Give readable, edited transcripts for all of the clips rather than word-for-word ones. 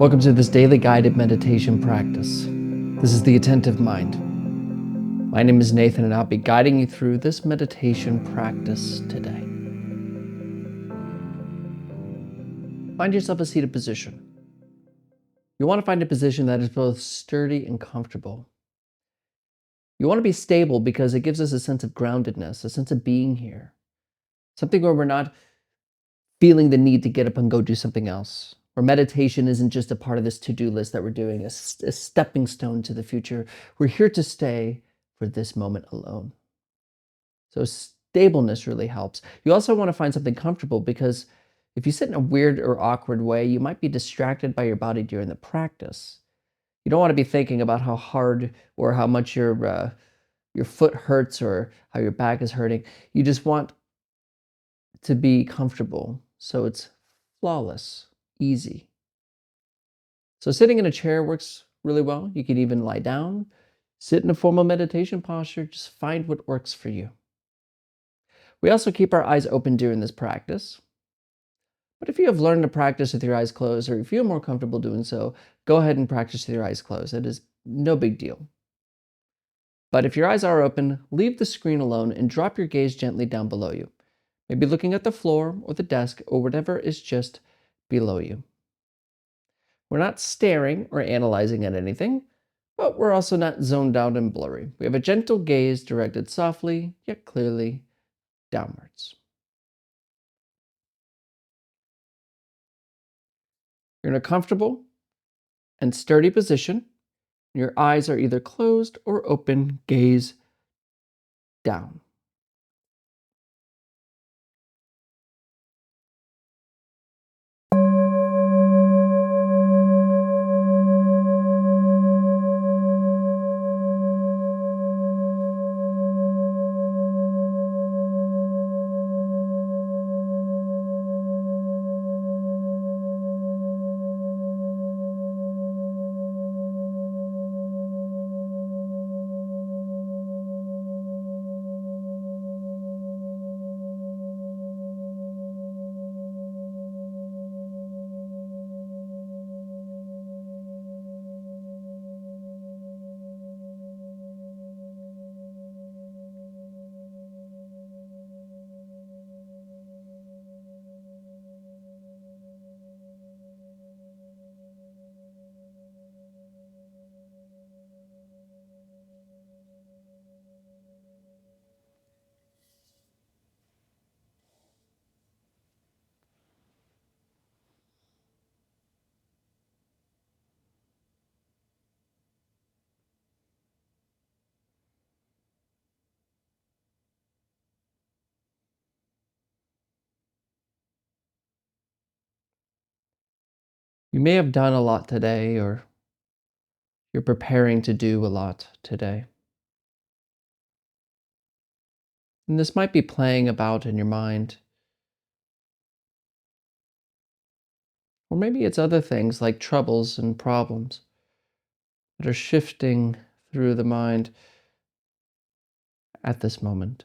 Welcome to this daily guided meditation practice. This is the Attentive Mind. My name is Nathan, and I'll be guiding you through this meditation practice today. Find yourself a seated position. You want to find a position that is both sturdy and comfortable. You want to be stable because it gives us a sense of groundedness, a sense of being here, something where we're not feeling the need to get up and go do something else. Where meditation isn't just a part of this to-do list that we're doing, a stepping stone to the future. We're here to stay for this moment alone. So stableness really helps. You also want to find something comfortable because if you sit in a weird or awkward way, you might be distracted by your body during the practice. You don't want to be thinking about how hard or how much your foot hurts or how your back is hurting. You just want to be comfortable, so it's flawless, easy. So sitting in a chair works really well. You can even lie down, sit in a formal meditation posture. Just find what works for you. We also keep our eyes open during this practice. But if you have learned to practice with your eyes closed, or you feel more comfortable doing so, go ahead and practice with your eyes closed. It is no big deal. But if your eyes are open, leave the screen alone and drop your gaze gently down below you. Maybe looking at the floor or the desk or whatever is just below you. We're not staring or analyzing at anything, but we're also not zoned out and blurry. We have a gentle gaze directed softly, yet clearly, downwards. You're in a comfortable and sturdy position. Your eyes are either closed or open, gaze down. You may have done a lot today, or you're preparing to do a lot today. And this might be playing about in your mind. Or maybe it's other things like troubles and problems that are shifting through the mind at this moment.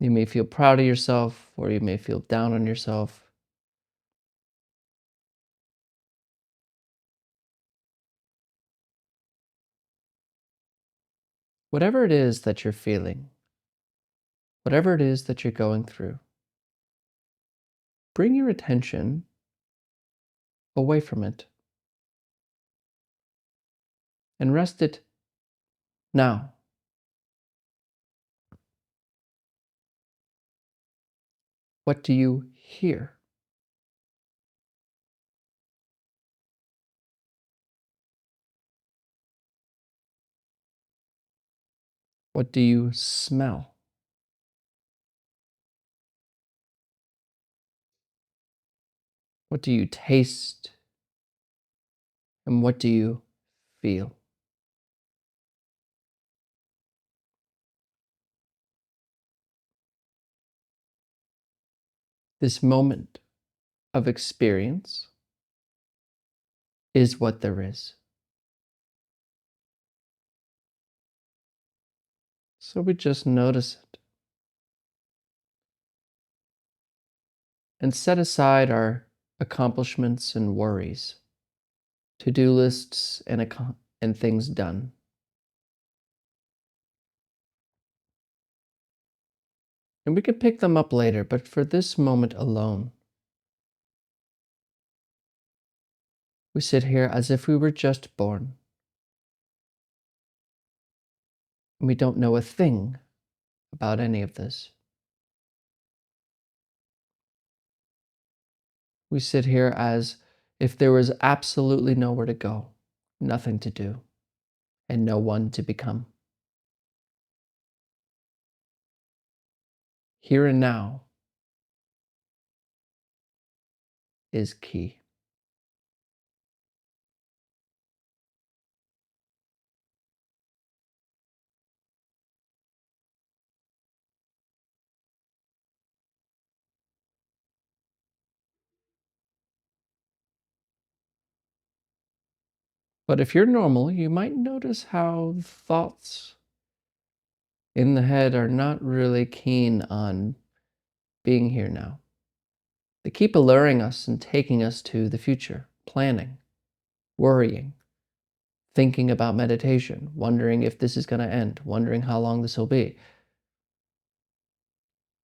You may feel proud of yourself, or you may feel down on yourself. Whatever it is that you're feeling, whatever it is that you're going through, bring your attention away from it and rest it now. What do you hear? What do you smell? What do you taste? And what do you feel? This moment of experience is what there is. So we just notice it. and set aside our accomplishments and worries, to-do lists and things done. And we can pick them up later, but for this moment alone, we sit here as if we were just born. And we don't know a thing about any of this. We sit here as if there was absolutely nowhere to go, nothing to do, and no one to become. Here and now is key. But if you're normal, you might notice how thoughts in the head are not really keen on being here now. They keep alluring us and taking us to the future, planning, worrying, thinking about meditation, wondering if this is going to end, wondering how long this will be.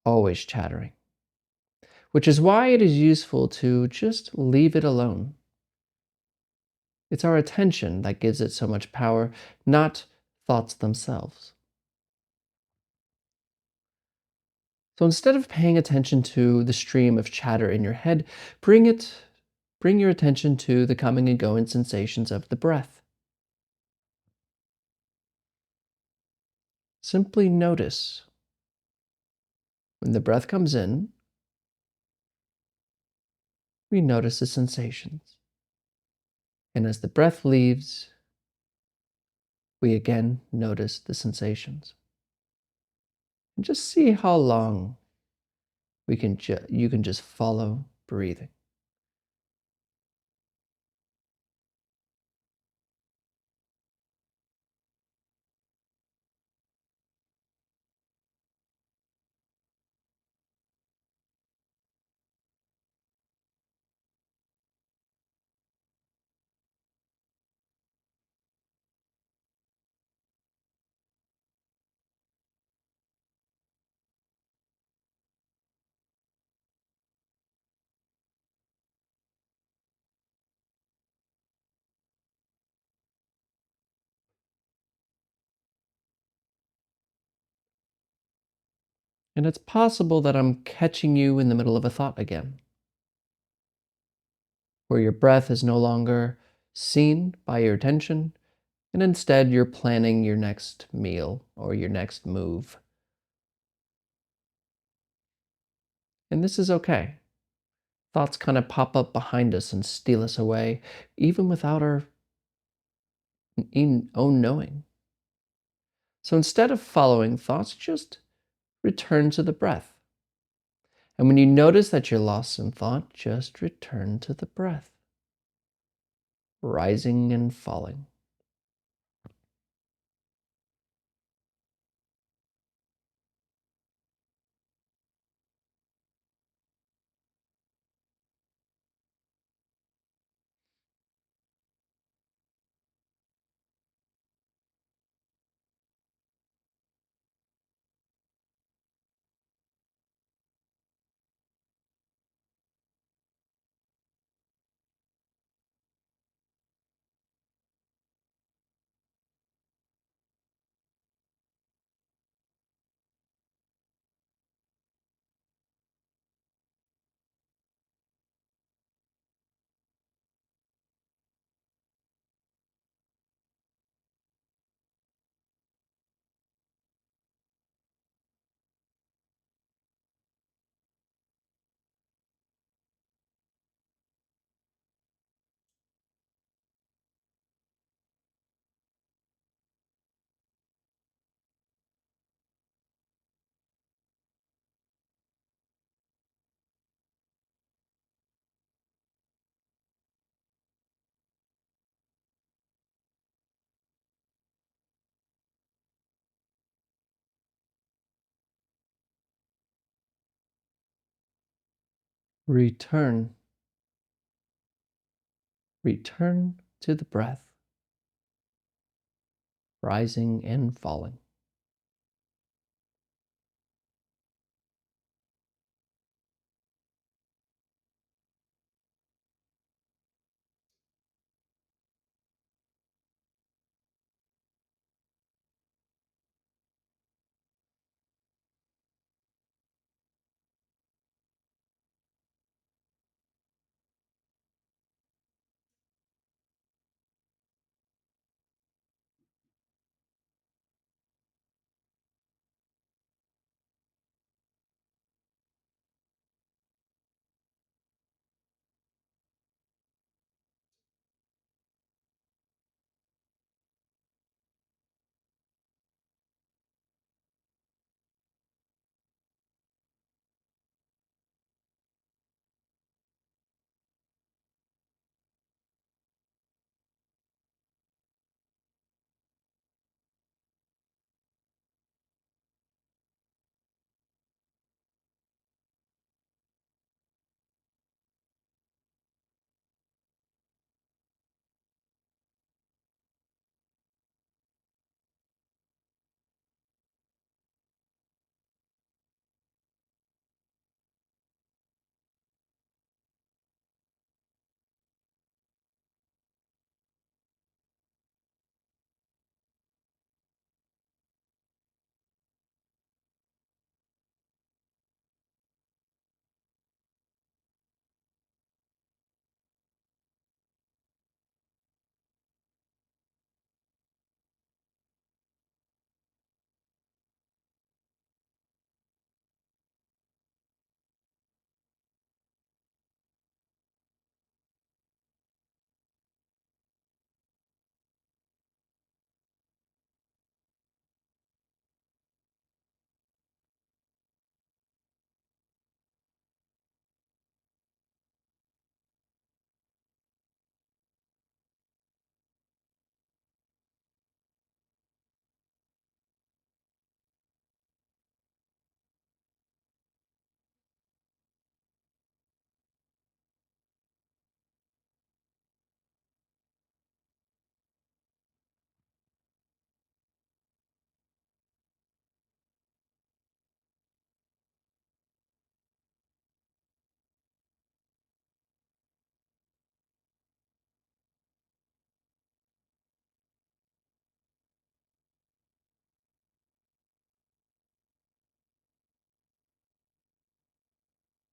Always chattering. Which is why it is useful to just leave it alone. It's our attention that gives it so much power, not thoughts themselves. So instead of paying attention to the stream of chatter in your head, bring your attention to the coming and going sensations of the breath. Simply notice when the breath comes in, we notice the sensations. And as the breath leaves, we again notice the sensations. And just see how long you can just follow breathing. And it's possible that I'm catching you in the middle of a thought again, where your breath is no longer seen by your attention, and instead you're planning your next meal or your next move. And this is okay. Thoughts kind of pop up behind us and steal us away, even without our own knowing. So instead of following thoughts, just return to the breath. And when you notice that you're lost in thought, just return to the breath, rising and falling. Return. Return to the breath, rising and falling.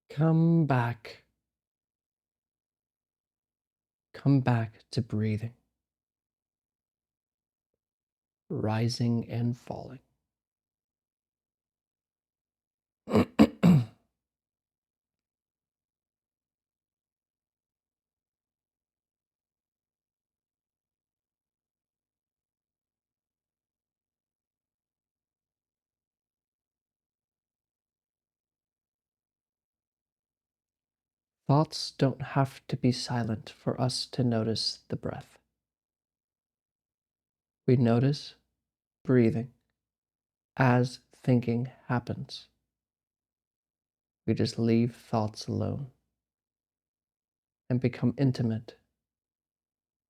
Come back. Come back to breathing, rising and falling. Thoughts don't have to be silent for us to notice the breath. We notice breathing as thinking happens. We just leave thoughts alone and become intimate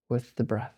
with the breath.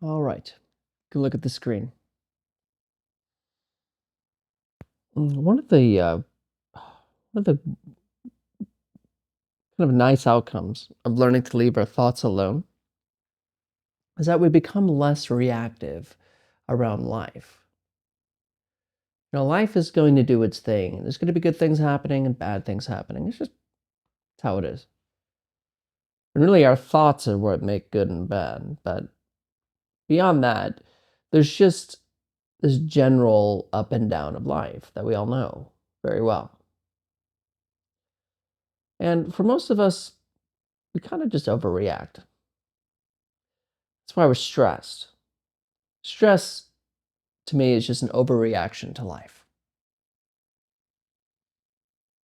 All right. You can look at the screen. One of the kind of nice outcomes of learning to leave our thoughts alone is that we become less reactive around life. Life is going to do its thing. There's going to be good things happening and bad things happening. It's how it is. And really, our thoughts are what make good and bad. But beyond that, there's just this general up and down of life that we all know very well. And for most of us, we kind of just overreact. That's why we're stressed. Stress, to me, is just an overreaction to life.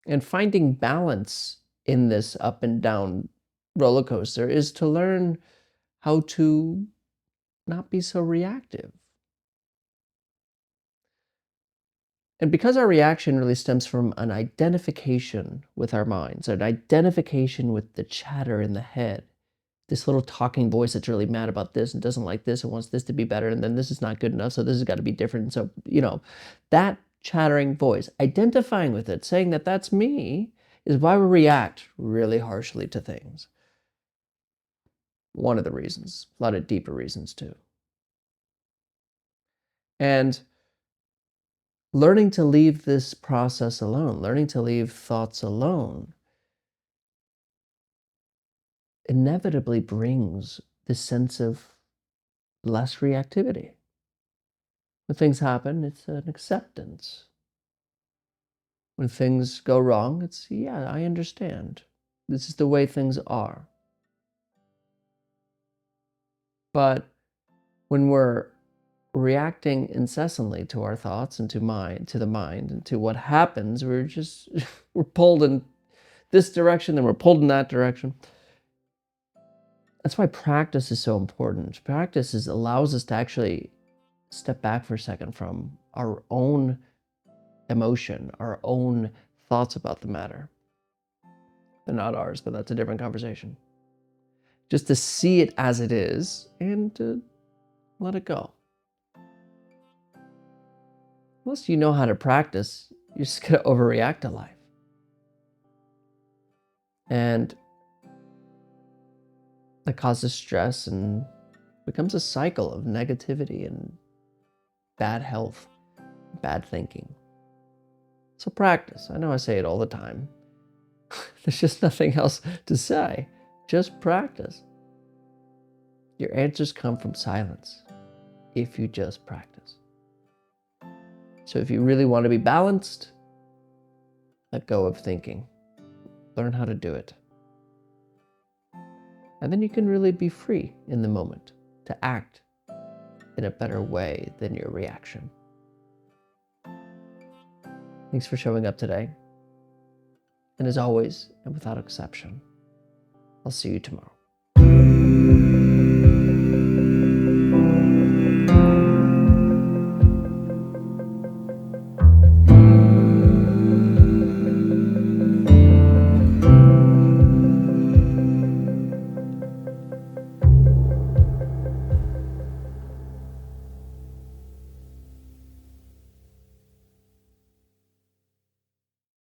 And finding balance in this up and down roller coaster is to learn how to not be so reactive. And because our reaction really stems from an identification with our minds, an identification with the chatter in the head, this little talking voice that's really mad about this and doesn't like this and wants this to be better, and then this is not good enough, so this has got to be different. And so, that chattering voice, identifying with it, saying that that's me, is why we react really harshly to things. One of the reasons, a lot of deeper reasons too. And learning to leave this process alone, learning to leave thoughts alone, inevitably brings this sense of less reactivity. When things happen, it's an acceptance. When things go wrong, it's, yeah, I understand. This is the way things are. But when we're reacting incessantly to our thoughts and to the mind and to what happens, we're pulled in this direction, then we're pulled in that direction. That's why practice is so important. Allows us to actually step back for a second from our own emotion, our own thoughts about the matter. They're not ours, but that's a different conversation. Just to see it as it is and to let it go. Unless you know how to practice, you're just going to overreact to life. And that causes stress and becomes a cycle of negativity and bad health, bad thinking. So practice. I know I say it all the time. There's just nothing else to say. Just practice. Your answers come from silence if you just practice. So if you really want to be balanced, let go of thinking. Learn how to do it. And then you can really be free in the moment to act in a better way than your reaction. Thanks for showing up today. And as always, and without exception, I'll see you tomorrow.